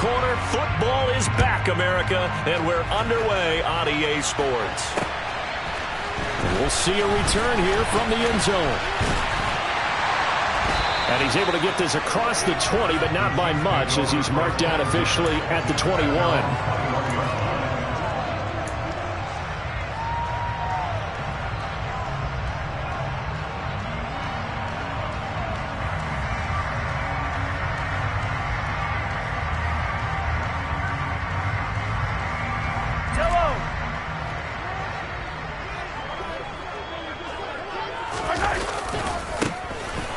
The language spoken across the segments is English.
corner. Football is back, America, and we're underway on EA Sports. And we'll see a return here from the end zone. And he's able to get this across the 20, but not by much, as he's marked down officially at the 21.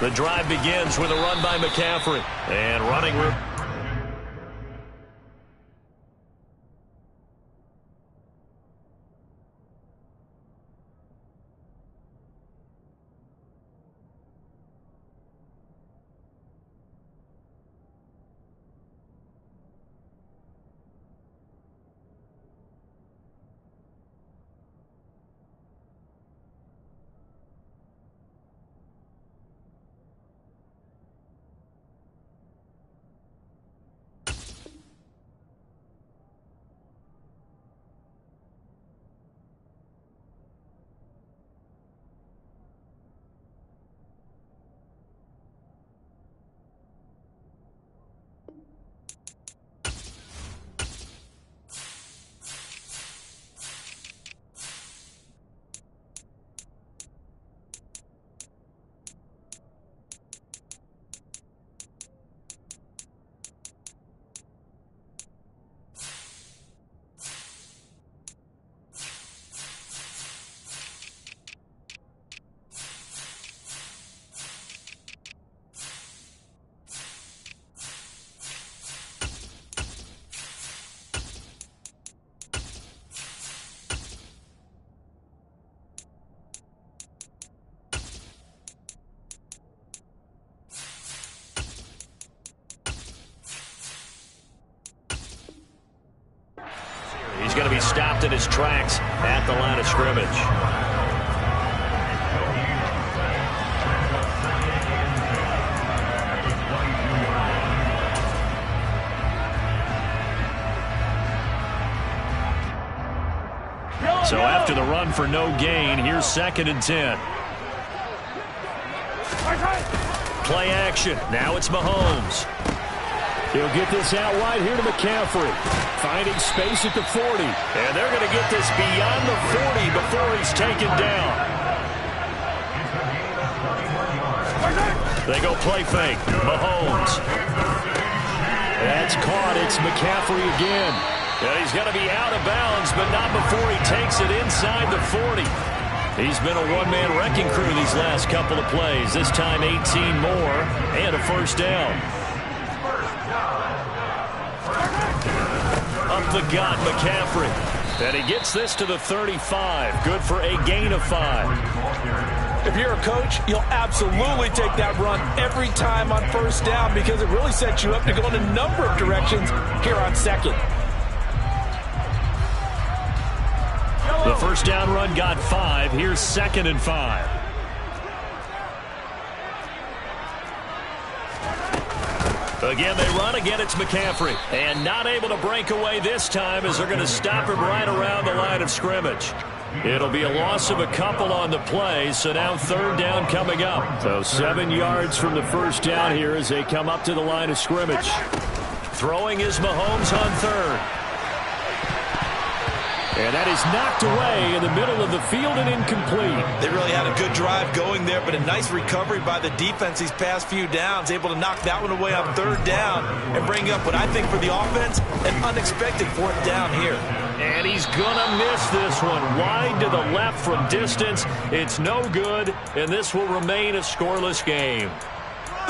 The drive begins with a run by McCaffrey. And running room. He's going to be stopped in his tracks at the line of scrimmage. So after the run for no gain, here's 2nd and 10. Play action. Now it's Mahomes. He'll get this out wide here to McCaffrey. Finding space at the 40. And they're going to get this beyond the 40 before he's taken down. They go play fake. Mahomes. That's caught. It's McCaffrey again. And he's going to be out of bounds, but not before he takes it inside the 40. He's been a one-man wrecking crew these last couple of plays. This time 18 more and a first down. Up the gut, McCaffrey. And he gets this to the 35. Good for a gain of 5. If you're a coach, you'll absolutely take that run every time on first down because it really sets you up to go in a number of directions here on 2nd. The first down run got 5. Here's 2nd and 5. Again, they run. Again, it's McCaffrey. And not able to break away this time as they're going to stop him right around the line of scrimmage. It'll be a loss of a couple on the play, so now 3rd down coming up. So 7 yards from the first down here as they come up to the line of scrimmage. Throwing is Mahomes on 3rd. And that is knocked away in the middle of the field and incomplete. They really had a good drive going there, but a nice recovery by the defense these past few downs, able to knock that one away on 3rd down and bring up what I think for the offense, an unexpected 4th down here. And he's going to miss this one. Wide to the left from distance. It's no good, and this will remain a scoreless game.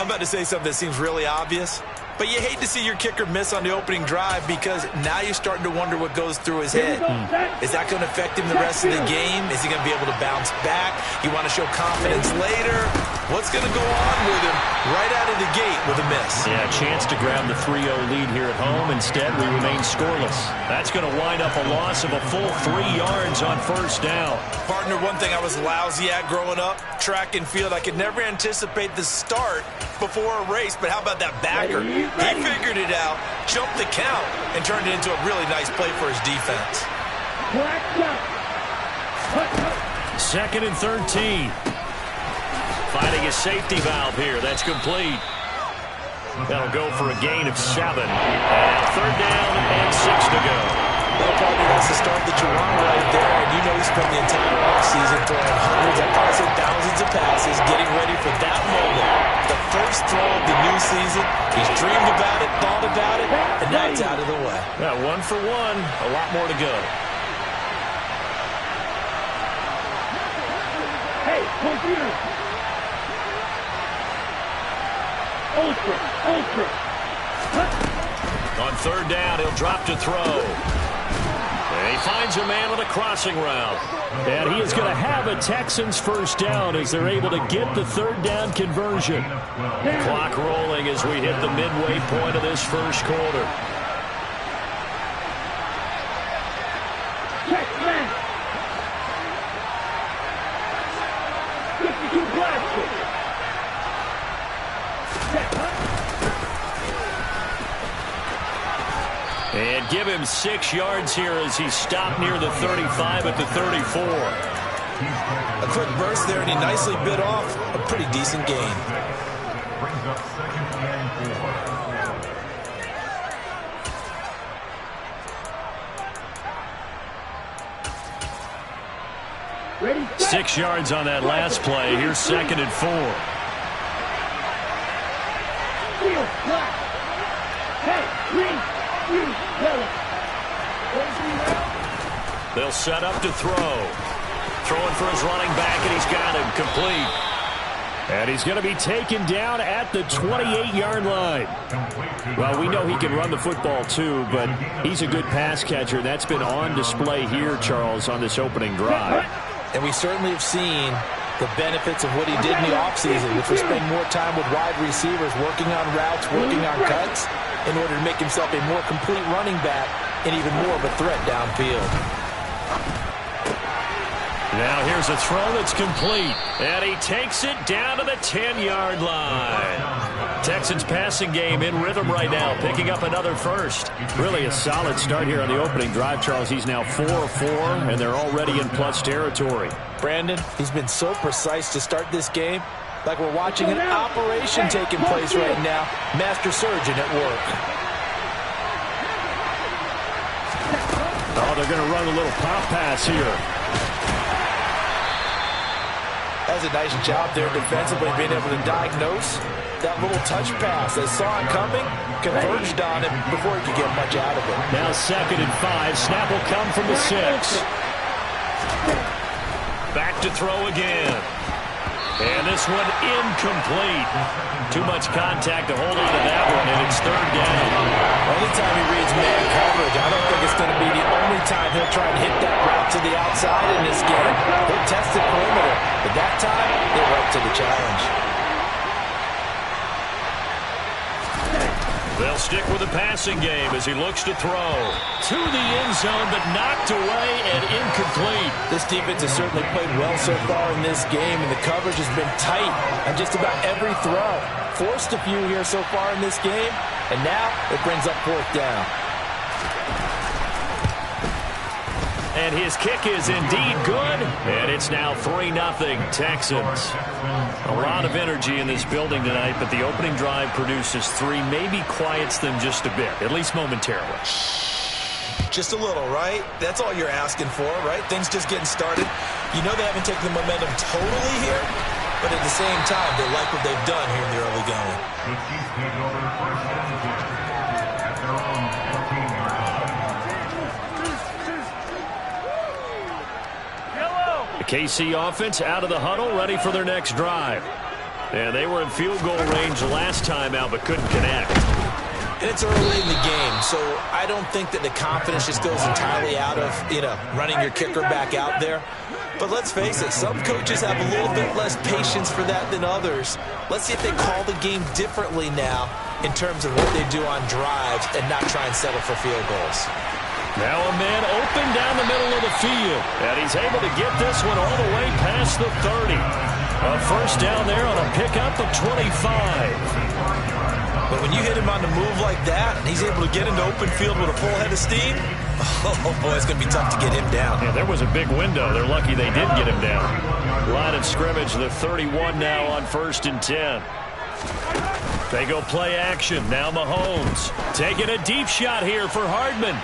I'm about to say something that seems really obvious, but you hate to see your kicker miss on the opening drive because now you're starting to wonder what goes through his head. Is that going to affect him the rest of the game? Is he going to be able to bounce back? You want to show confidence later? What's going to go on with him right out of the gate with a miss? Yeah, a chance to grab the 3-0 lead here at home. Instead, we remain scoreless. That's going to wind up a loss of a full 3 yards on first down. Partner, one thing I was lousy at growing up, track and field. I could never anticipate the start before a race, but how about that backer? He figured it out, jumped the count, and turned it into a really nice play for his defense. 2nd and 13. Finding a safety valve here. That's complete. That'll go for a gain of 7. And 3rd down and 6 to go. Well, partner, that's the start that you want right there. And you know he spent the entire offseason throwing hundreds, I probably said thousands of passes, getting ready for that moment. The first throw of the new season. He's dreamed about it, thought about it, and now it's out of the way. Yeah, 1 for 1. A lot more to go. Hey, computer. Ultra. On 3rd down, he'll drop to throw. And he finds a man on a crossing route. And he is going to have a Texans first down as they're able to get the 3rd down conversion. Clock rolling as we hit the midway point of this first quarter. Check, man. 52 plastic. And give him 6 yards here as he stopped near the 35 at the 34. A quick burst there, and he nicely bit off a pretty decent gain. Brings up 2nd and 4. Ready, 6 yards on that last play. Here's 2nd and 4. Field, black. Hey, green, blue, yellow. They'll set up to throw. Throwing for his running back, and he's got him complete. And he's going to be taken down at the 28-yard line. Well, we know he can run the football too, but he's a good pass catcher. That's been on display here, Charles, on this opening drive. And we certainly have seen the benefits of what he did in the offseason, which was spend more time with wide receivers, working on routes, working on cuts, in order to make himself a more complete running back and even more of a threat downfield. Now here's a throw that's complete, and he takes it down to the 10-yard line. Texans passing game in rhythm right now, picking up another first. Really a solid start here on the opening drive, Charles. He's now 4 of 4, and they're already in plus territory. Brandon, he's been so precise to start this game, like we're watching an operation taking place right now. Master surgeon at work. Oh, they're going to run a little pop pass here. That's a nice job there defensively, being able to diagnose that little touch pass. They saw it coming, converged on it before he could get much out of it. Now 2nd and 5. Snap will come from the 6. Back to throw again. And this one incomplete. Too much contact to hold on to that one, and it's 3rd down. Only time he reads man coverage, I don't think it's going to be the only time he'll try and hit that route to the outside in this game. He'll test the perimeter, but that time, they're up to the challenge. They'll stick with the passing game as he looks to throw. To the end zone, but knocked away and incomplete. This defense has certainly played well so far in this game, and the coverage has been tight on just about every throw. Forced a few here so far in this game, and now it brings up 4th down. And his kick is indeed good, and it's now 3-0 Texans. A lot of energy in this building tonight, but the opening drive produces 3, maybe quiets them just a bit, at least momentarily. Just a little, right? That's all you're asking for, right? Things just getting started. You know they haven't taken the momentum totally here, but at the same time, they like what they've done here in the early going. The Chiefs take over first and 10 at their own 14-yard line. The KC offense out of the huddle, ready for their next drive. And they were in field goal range last time out, but couldn't connect. And it's early in the game, so I don't think that the confidence just goes entirely out of, running your kicker back out there. But let's face it, some coaches have a little bit less patience for that than others. Let's see if they call the game differently now in terms of what they do on drives and not try and settle for field goals. Now a man open down the middle of the field, and he's able to get this one all the way past the 30. A first down there on a pickup of 25. But when you hit him on the move like that, and he's able to get into open field with a full head of steam, oh boy, it's going to be tough to get him down. Yeah, there was a big window. They're lucky they did get him down. Line of scrimmage, the 31 now on 1st and 10. They go play action. Now Mahomes taking a deep shot here for Hardman.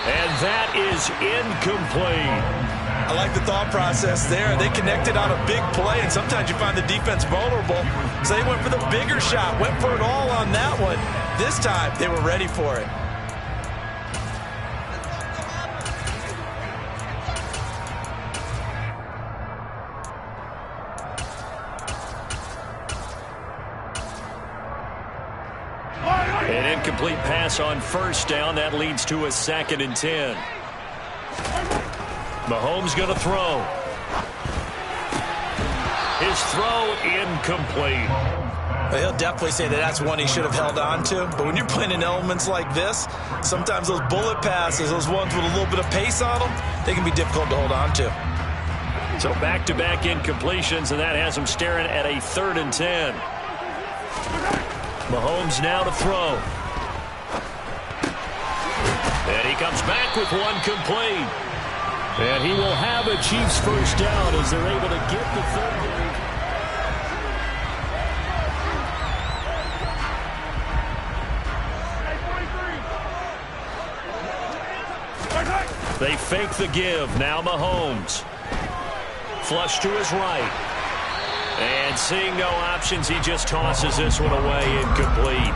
And that is incomplete. I like the thought process there. They connected on a big play, and sometimes you find the defense vulnerable. So they went for the bigger shot, went for it all on that one. This time, they were ready for it. An incomplete pass on first down. That leads to a 2nd and 10. Mahomes going to throw. His throw incomplete. Well, he'll definitely say that that's one he should have held on to. But when you're playing in elements like this, sometimes those bullet passes, those ones with a little bit of pace on them, they can be difficult to hold on to. So back-to-back incompletions, and that has him staring at a 3rd and 10. Mahomes now to throw. And he comes back with one complete. And he will have a Chiefs first down as they're able to get the 3rd down. They fake the give. Now Mahomes. Flush to his right. And seeing no options, he just tosses this one away, incomplete.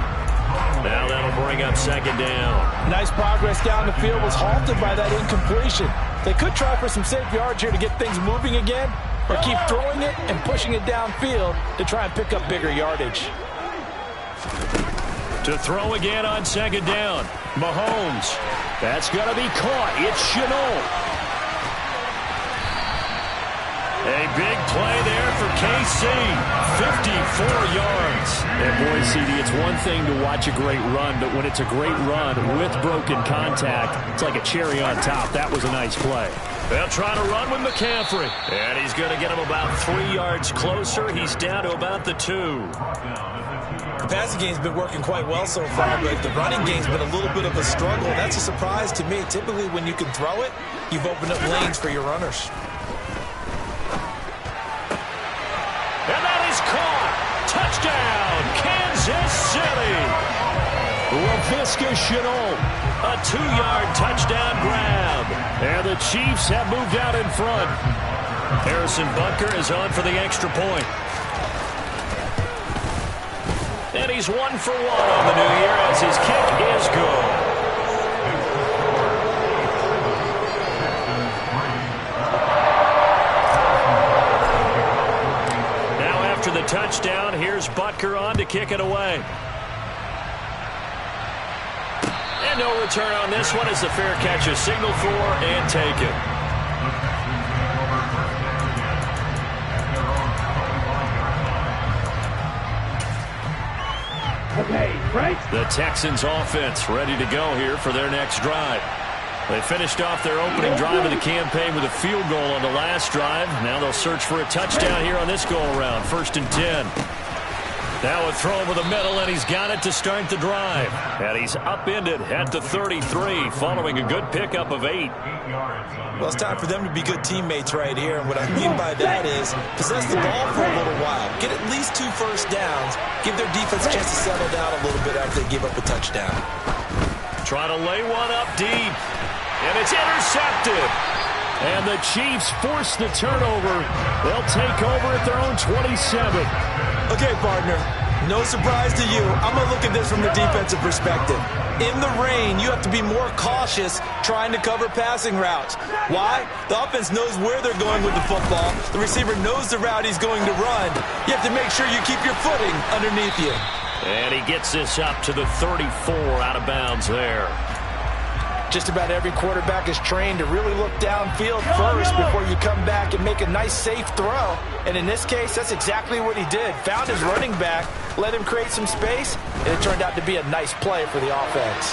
Now that'll bring up 2nd down. Nice progress down the field was halted by that incompletion. They could try for some safe yards here to get things moving again, or keep throwing it and pushing it downfield to try and pick up bigger yardage. To throw again on 2nd down. Mahomes. That's going to be caught. It's Shenault. A big play there for KC. 54 yards. And boy, CD, it's one thing to watch a great run, but when it's a great run with broken contact, it's like a cherry on top. That was a nice play. They'll try to run with McCaffrey. And he's going to get him about 3 yards closer. He's down to about the 2. The passing game's been working quite well so far, but the running game's been a little bit of a struggle. That's a surprise to me. Typically, when you can throw it, you've opened up lanes for your runners. And that is caught. Touchdown, Kansas City. Laviska Shenault, a 2-yard touchdown grab. And the Chiefs have moved out in front. Harrison Butker is on for the extra point. And he's 1 for 1 on the new year as his kick is good. The touchdown, here's Butker on to kick it away. And no return on this one as the fair catch is signaled for and taken. Okay, Frank. The Texans offense ready to go here for their next drive. They finished off their opening drive of the campaign with a field goal on the last drive. Now they'll search for a touchdown here on this go-around. 1st and 10. Now a throw over the middle, and he's got it to start the drive. And he's upended at the 33, following a good pickup of 8. Well, it's time for them to be good teammates right here. And what I mean by that is possess the ball for a little while. Get at least 2 first downs. Give their defense a chance to settle down a little bit after they give up a touchdown. Try to lay one up deep. And it's intercepted. And the Chiefs force the turnover. They'll take over at their own 27. Okay, partner. No surprise to you. I'm going to look at this from the defensive perspective. In the rain, you have to be more cautious trying to cover passing routes. Why? The offense knows where they're going with the football. The receiver knows the route he's going to run. You have to make sure you keep your footing underneath you. And he gets this up to the 34 out of bounds there. Just about every quarterback is trained to really look downfield first before you come back and make a nice, safe throw. And in this case, that's exactly what he did. Found his running back, let him create some space, and it turned out to be a nice play for the offense.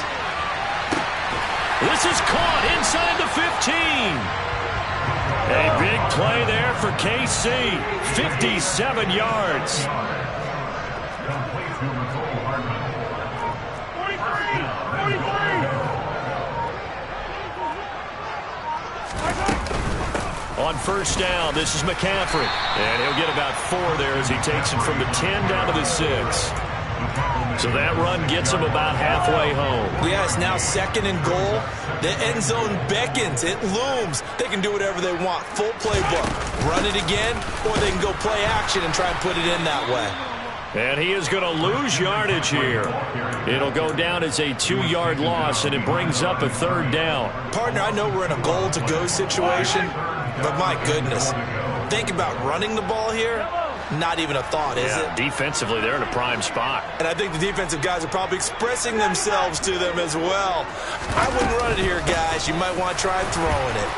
This is caught inside the 15. A big play there for KC. 57 yards. On first down, this is McCaffrey. And he'll get about 4 there as he takes it from the 10 down to the 6. So that run gets him about halfway home. Yeah, it's now 2nd and goal. The end zone beckons. It looms. They can do whatever they want. Full playbook. Run it again, or they can go play action and try and put it in that way. And he is going to lose yardage here. It'll go down as a 2-yard loss, and it brings up a 3rd down. Partner, I know we're in a goal-to-go situation, but my goodness. Think about running the ball here. Not even a thought, is it? Defensively, they're in a prime spot. And I think the defensive guys are probably expressing themselves to them as well. I wouldn't run it here, guys. You might want to try throwing it.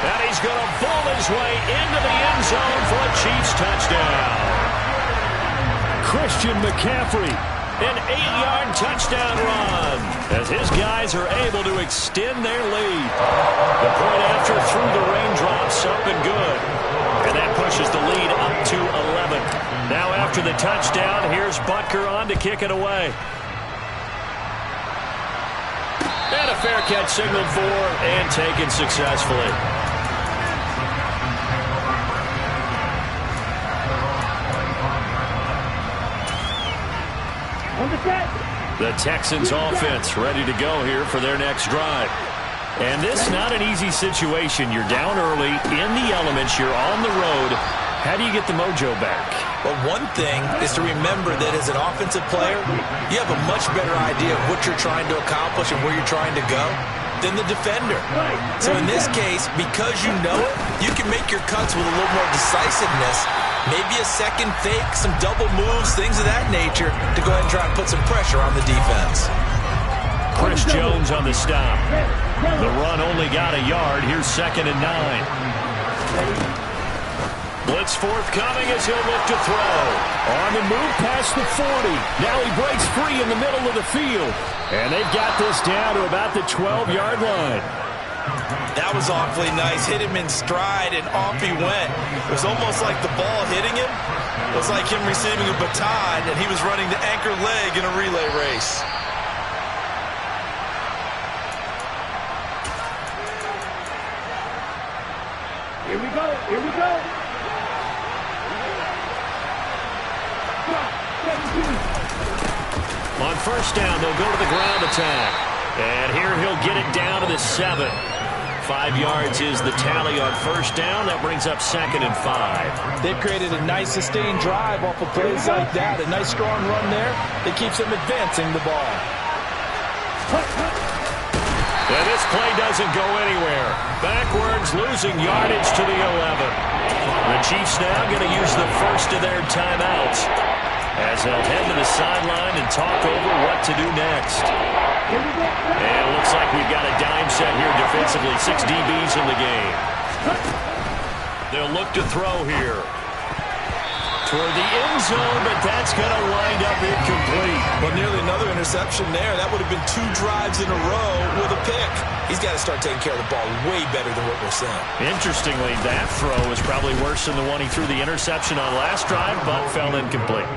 And he's going to ball his way into the end zone for a Chiefs touchdown. Christian McCaffrey, an 8-yard touchdown run, as his guys are able to extend their lead. The point after through the raindrops, up and good. And that pushes the lead up to 11. Now after the touchdown, here's Butker on to kick it away. And a fair catch signaled for and taken successfully. The Texans offense ready to go here for their next drive. And this not an easy situation. You're down early, in the elements, you're on the road. How do you get the mojo back? Well, one thing is to remember that as an offensive player, you have a much better idea of what you're trying to accomplish and where you're trying to go than the defender. So in this case, because you know it, you can make your cuts with a little more decisiveness. Maybe a second fake, some double moves, things of that nature to go ahead and try and put some pressure on the defense. Chris Jones on the stop. The run only got a yard. Here's 2nd and 9. Blitz forthcoming as he'll look to throw. On the move past the 40. Now he breaks free in the middle of the field. And they've got this down to about the 12-yard line. That was awfully nice. Hit him in stride, and off he went. It was almost like the ball hitting him. It was like him receiving a baton, and he was running the anchor leg in a relay race. Here we go. Here we go. On first down, they'll go to the ground attack. And here he'll get it down to the 7. 5 yards is the tally on first down. That brings up 2nd and 5. They've created a nice sustained drive off of plays like that. A nice strong run there that keeps them advancing the ball. And this play doesn't go anywhere. Backwards, losing yardage to the 11. The Chiefs now going to use the first of their timeouts as they'll head to the sideline and talk over what to do next. And it looks like we've got a dime set here defensively. 6 DBs in the game. They'll look to throw here. Toward the end zone, but that's going to wind up incomplete. Well, nearly another interception there. That would have been 2 drives in a row with a pick. He's got to start taking care of the ball way better than what we're seeing. Interestingly, that throw is probably worse than the one he threw the interception on last drive, but fell incomplete.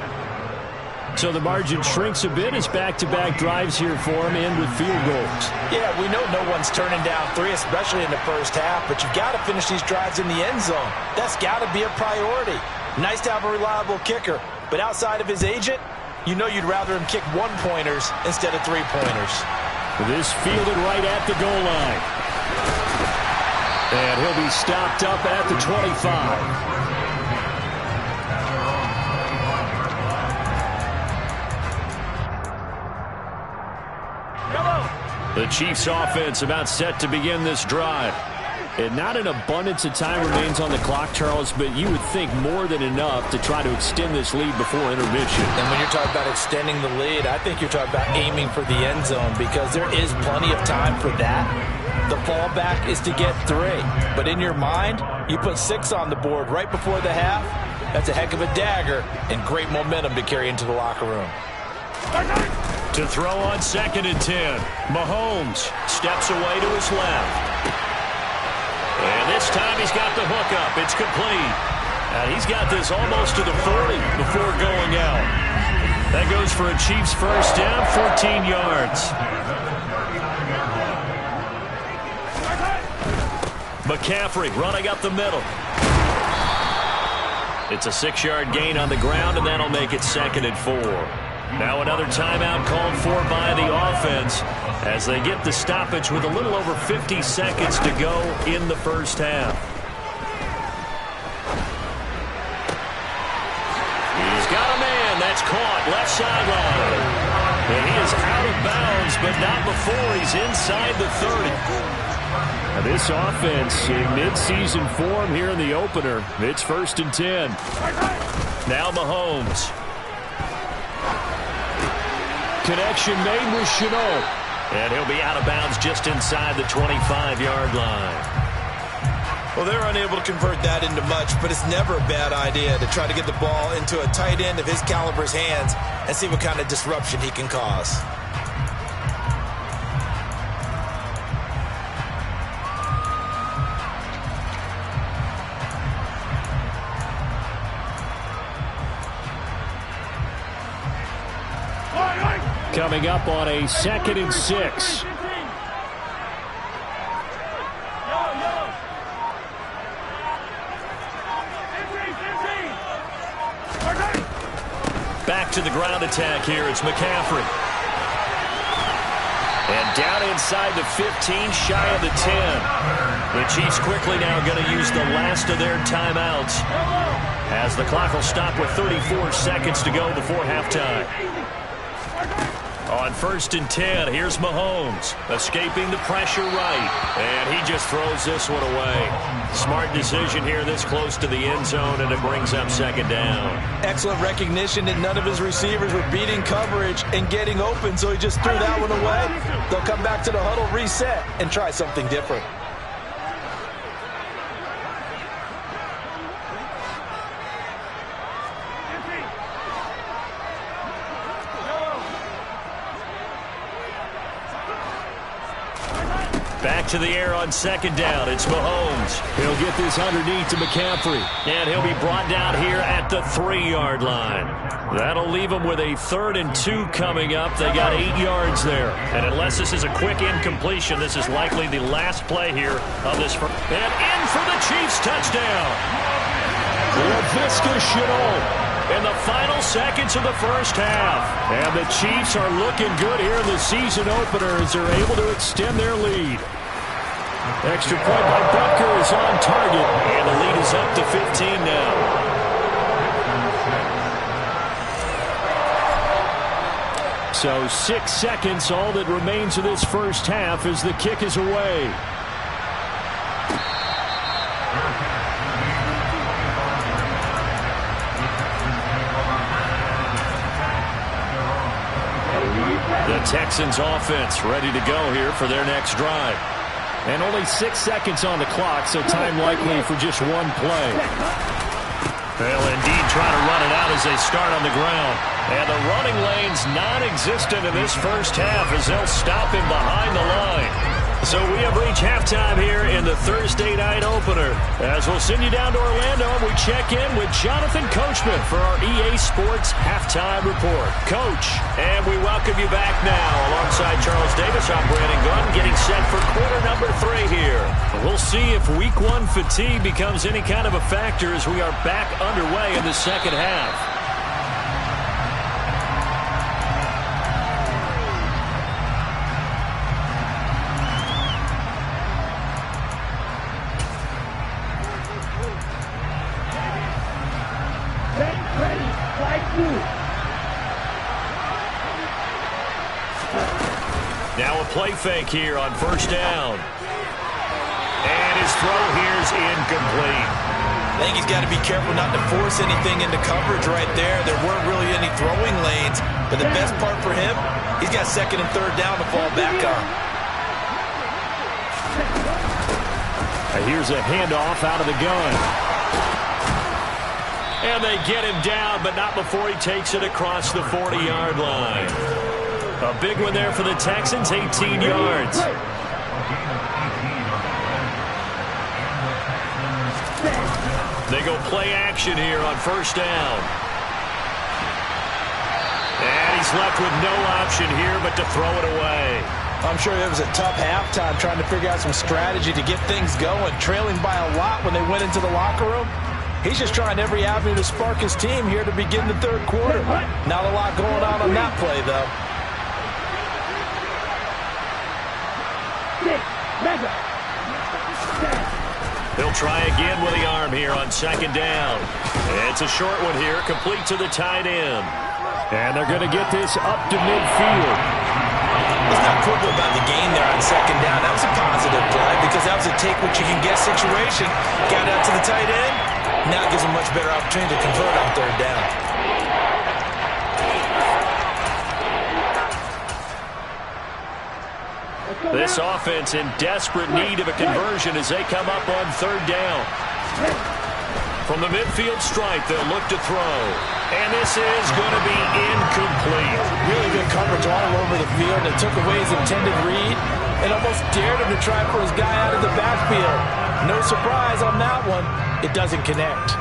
So the margin shrinks a bit as back-to-back drives here for him, and with field goals. Yeah, we know no one's turning down 3, especially in the first half, but you've got to finish these drives in the end zone. That's got to be a priority. Nice to have a reliable kicker, but outside of his agent, you know you'd rather him kick 1-pointers instead of 3-pointers. This fielded right at the goal line. And he'll be stopped up at the 25. The Chiefs offense about set to begin this drive. And not an abundance of time remains on the clock, Charles, but you would think more than enough to try to extend this lead before intermission. And when you're talking about extending the lead, I think you're talking about aiming for the end zone because there is plenty of time for that. The fallback is to get 3. But in your mind, you put 6 on the board right before the half. That's a heck of a dagger and great momentum to carry into the locker room. To throw on 2nd and 10. Mahomes steps away to his left. And this time he's got the hookup. It's complete. And he's got this almost to the 40 before going out. That goes for a Chiefs first down, 14 yards. McCaffrey running up the middle. It's a 6-yard gain on the ground, and that'll make it 2nd and 4. Now another timeout called for by the offense as they get the stoppage with a little over 50 seconds to go in the first half. He's got a man. That's caught. Left sideline. And he is out of bounds, but not before he's inside the 30. Now this offense in midseason form here in the opener. It's 1st and 10. Now Mahomes. Connection made with Shenault. And he'll be out of bounds just inside the 25-yard line. Well, they're unable to convert that into much, but it's never a bad idea to try to get the ball into a tight end of his caliber's hands and see what kind of disruption he can cause. Coming up on a 2nd and 6. Back to the ground attack here. It's McCaffrey. And down inside the 15, shy of the 10. The Chiefs quickly now going to use the last of their timeouts as the clock will stop with 34 seconds to go before halftime. On 1st and 10, here's Mahomes, escaping the pressure right, and he just throws this one away. Smart decision here this close to the end zone, and it brings up 2nd down. Excellent recognition that none of his receivers were beating coverage and getting open, so he just threw that one away. They'll come back to the huddle, reset, and try something different. Back to the air on 2nd down. It's Mahomes. He'll get this underneath to McCaffrey. And he'll be brought down here at the 3-yard line. That'll leave him with a 3rd and 2 coming up. They got 8 yards there. And unless this is a quick incompletion, this is likely the last play here of this. And in for the Chiefs touchdown. Laviska Shenault. In the final seconds of the first half. And the Chiefs are looking good here in the season opener as they're able to extend their lead. Extra point by Butker is on target. And the lead is up to 15 now. So 6 seconds, all that remains of this first half as the kick is away. The Texans offense ready to go here for their next drive. And only 6 seconds on the clock, so time likely for just one play. They'll indeed try to run it out as they start on the ground. And the running lane's non-existent in this first half as they'll stop him behind the line. So we have reached halftime here in the Thursday night opener. As we'll send you down to Orlando, we check in with Jonathan Coachman for our EA Sports Halftime Report. Coach, and we welcome you back now. Alongside Charles Davis, I'm Brandon Gunn, getting set for quarter number 3 here. We'll see if week 1 fatigue becomes any kind of a factor as we are back underway in the second half. Now a play fake here on first down. And his throw here's incomplete. I think he's got to be careful not to force anything into coverage right there. There weren't really any throwing lanes, but the best part for him, he's got second and third down to fall back on. Here's a handoff out of the gun. And they get him down, but not before he takes it across the 40-yard line. A big one there for the Texans, 18 yards. They go play action here on first down. And he's left with no option here but to throw it away. I'm sure it was a tough halftime trying to figure out some strategy to get things going, trailing by a lot when they went into the locker room. He's just trying every avenue to spark his team here to begin the third quarter. Not a lot going on that play, though. He'll try again with the arm here on second down. It's a short one here, complete to the tight end. And they're going to get this up to midfield. Let's not quibble about the gain there on second down. That was a positive play because that was a take-what-you-can-get situation. Got out to the tight end. Now it gives them much better opportunity to convert on third down. This offense in desperate need of a conversion as they come up on third down. From the midfield stripe, they'll look to throw. And this is going to be incomplete. Really good coverage all over the field. It took away his intended read and almost dared him to try for his guy out of the backfield. No surprise on that one. It doesn't connect.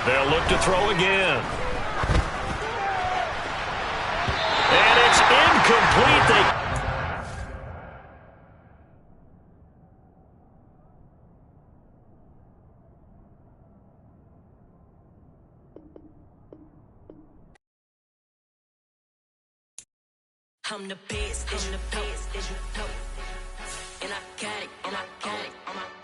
They'll look to throw again. And it's incomplete. I'm the best, and I got it, and I got it.